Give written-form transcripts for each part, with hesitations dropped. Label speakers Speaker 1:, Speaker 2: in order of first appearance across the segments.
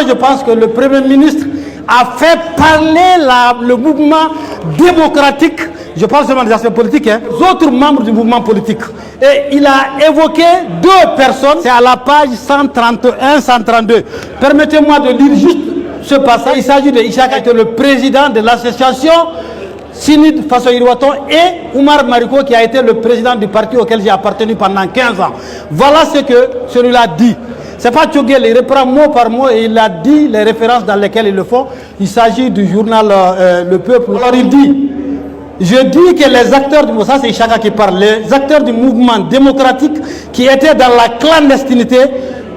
Speaker 1: je pense que le Premier ministre a fait parler le mouvement démocratique, je parle seulement des aspects politiques, aux autres membres du mouvement politique. Et il a évoqué deux personnes, c'est à la page 131-132. Permettez-moi de lire juste ce passage. Il s'agit de Ishaka, qui était le président de l'association Sinid Faso Iriwaton, et Oumar Mariko, qui a été le président du parti auquel j'ai appartenu pendant 15 ans. Voilà ce que celui-là dit. Ce n'est pas Tchoguel, il reprend mot par mot et il a dit les références dans lesquelles ils le font. Il s'agit du journal Le Peuple. Alors il dit, je dis que les acteurs du mouvement, ça c'est Ishaka qui parle, les acteurs du mouvement démocratique qui étaient dans la clandestinité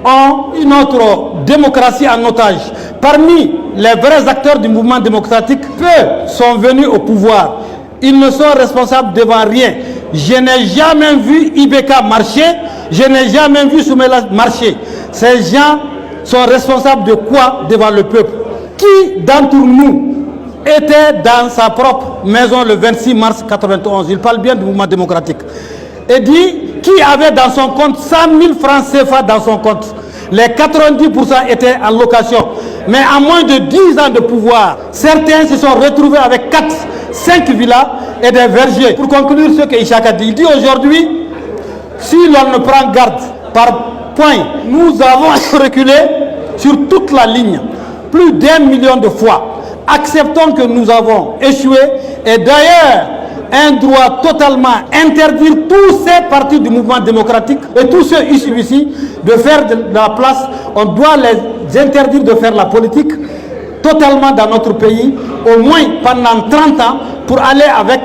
Speaker 1: ont une autre démocratie en otage. Parmi les vrais acteurs du mouvement démocratique, peu sont venus au pouvoir. Ils ne sont responsables devant rien. Je n'ai jamais vu Ibeka marcher, je n'ai jamais vu Soumaïla marcher. Ces gens sont responsables de quoi devant le peuple? Qui d'entre nous était dans sa propre maison le 26 mars 1991? Il parle bien du mouvement démocratique. Et dit, qui avait dans son compte 100 000 francs CFA dans son compte? Les 90% étaient en location. Mais en moins de 10 ans de pouvoir, certains se sont retrouvés avec 4-5 villas et des vergers. Pour conclure ce que Ishaka dit, il dit aujourd'hui, si l'on ne prend garde par point, nous avons reculé sur toute la ligne, plus d'1 million de fois. Acceptons que nous avons échoué et d'ailleurs, un droit totalement interdire tous ces partis du mouvement démocratique et tous ceux ici de faire de la place. On doit les interdire de faire la politique totalement dans notre pays, au moins pendant 30 ans, pour aller avec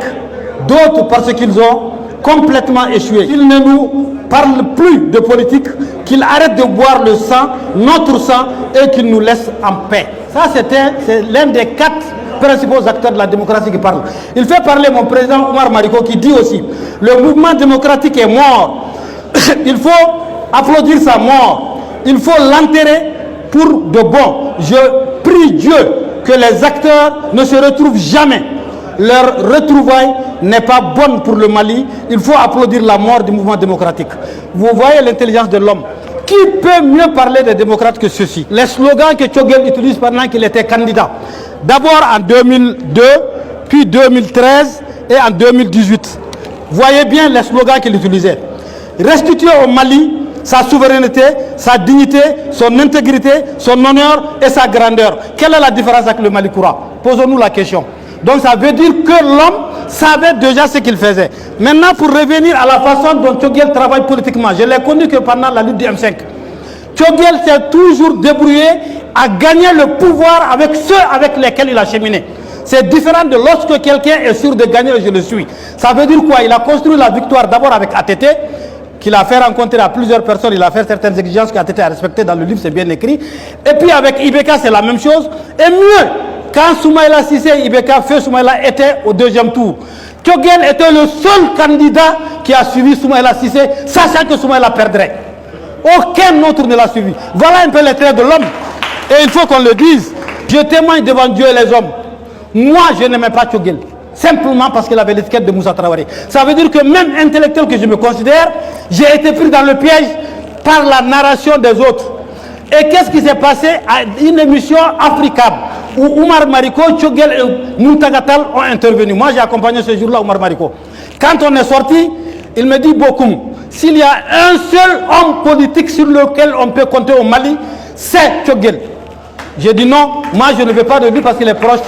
Speaker 1: d'autres parce qu'ils ont complètement échoué. Qu'ils ne nous parlent plus de politique, qu'ils arrêtent de boire le sang, notre sang, et qu'ils nous laissent en paix. Ça, c'est l'un des 4 principaux acteurs de la démocratie qui parlent. Il fait parler mon président Oumar Mariko qui dit aussi, le mouvement démocratique est mort. Il faut applaudir sa mort. Il faut l'enterrer pour de bon. Je prie Dieu que les acteurs ne se retrouvent jamais. Leur retrouvaille n'est pas bonne pour le Mali. Il faut applaudir la mort du mouvement démocratique. Vous voyez l'intelligence de l'homme. Qui peut mieux parler des démocrates que ceux-ci? Les slogans que Tchoguel utilise pendant qu'il était candidat. D'abord en 2002, puis 2013 et en 2018. Voyez bien les slogans qu'il utilisait. Restituer au Mali sa souveraineté, sa dignité, son intégrité, son honneur et sa grandeur. Quelle est la différence avec le Mali Koura? Posons-nous la question. Donc ça veut dire que l'homme savait déjà ce qu'il faisait. Maintenant, pour revenir à la façon dont Tchoguel travaille politiquement, je l'ai connu que pendant la lutte du M5. Tchoguel s'est toujours débrouillé à gagner le pouvoir avec ceux avec lesquels il a cheminé. C'est différent de lorsque quelqu'un est sûr de gagner et je le suis. Ça veut dire quoi? Il a construit la victoire d'abord avec ATT, qu'il a fait rencontrer à plusieurs personnes, il a fait certaines exigences qu'ATT a respectées dans le livre, c'est bien écrit. Et puis avec Ibeka, c'est la même chose. Et mieux, quand Soumaïla Cissé et Ibeka, Feu Soumaïla, étaient au deuxième tour, Tchoguel était le seul candidat qui a suivi Soumaïla Cissé, sachant que Soumaïla perdrait. Aucun autre ne l'a suivi. Voilà un peu les traits de l'homme. Et il faut qu'on le dise. Je témoigne devant Dieu et les hommes. Moi, je n'aimais pas Tchoguel. Simplement parce qu'il avait l'étiquette de Moussa Traoré. Ça veut dire que même intellectuel que je me considère, j'ai été pris dans le piège par la narration des autres. Et qu'est-ce qui s'est passé à une émission Africable où Oumar Mariko, Tchoguel et Muntagatal ont intervenu. Moi, j'ai accompagné ce jour-là Oumar Mariko. Quand on est sorti, il me dit Bokoum, s'il y a un seul homme politique sur lequel on peut compter au Mali, c'est Tchoguel. J'ai dit non, moi je ne veux pas de lui parce qu'il est proche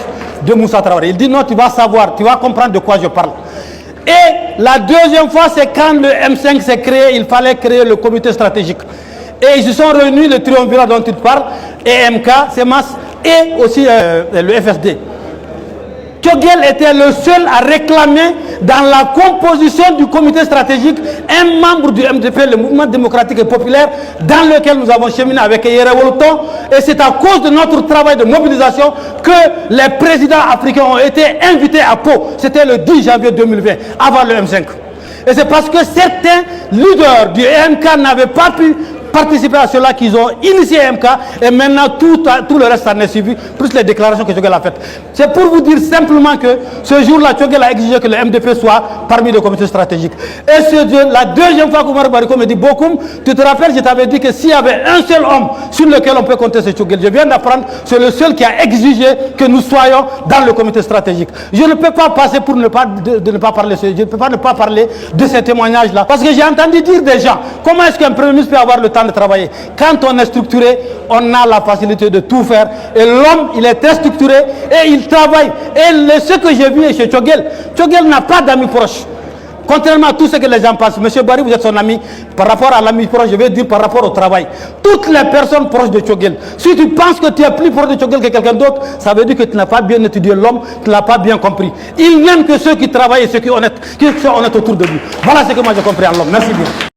Speaker 1: de Moussa Traoré. Il dit non, tu vas savoir, tu vas comprendre de quoi je parle. Et la deuxième fois, c'est quand le M5 s'est créé, il fallait créer le comité stratégique. Et ils se sont réunis, le triumvirat dont tu parles, et MK, CEMAS, et aussi le FSD. Tchoguel était le seul à réclamer dans la composition du comité stratégique un membre du MDP, le mouvement démocratique et populaire, dans lequel nous avons cheminé avec Yere Woloton. Et c'est à cause de notre travail de mobilisation que les présidents africains ont été invités à Pau. C'était le 10 janvier 2020, avant le M5. Et c'est parce que certains leaders du EMK n'avaient pas pu participé à cela qu'ils ont initié MK et maintenant tout le reste en est suivi, plus les déclarations que Choguel a faites. C'est pour vous dire simplement que ce jour-là, Choguel a exigé que le MDP soit parmi les comités stratégiques. Et c'est la deuxième fois qu'Oumar Bariko me dit Bokoum, tu te rappelles, je t'avais dit que s'il y avait un seul homme sur lequel on peut compter, c'est Choguel. Je viens d'apprendre, c'est le seul qui a exigé que nous soyons dans le comité stratégique. Je ne peux pas passer pour ne pas parler, je ne peux pas ne pas parler de ces témoignages-là. Parce que j'ai entendu dire des gens, comment est-ce qu'un Premier ministre peut avoir le temps de travailler? Quand on est structuré, on a la facilité de tout faire. Et l'homme, il est très structuré et il travaille. Et ce que j'ai vu chez Choguel, Choguel n'a pas d'amis proches. Contrairement à tout ce que les gens pensent, M. Barry, vous êtes son ami. Par rapport à l'ami proche, je vais dire par rapport au travail. Toutes les personnes proches de Choguel, si tu penses que tu es plus proche de Choguel que quelqu'un d'autre, ça veut dire que tu n'as pas bien étudié l'homme, tu ne l'as pas bien compris. Il n'aime que ceux qui travaillent et ceux qui sont honnêtes autour de lui. Voilà ce que moi j'ai compris en l'homme. Merci bien.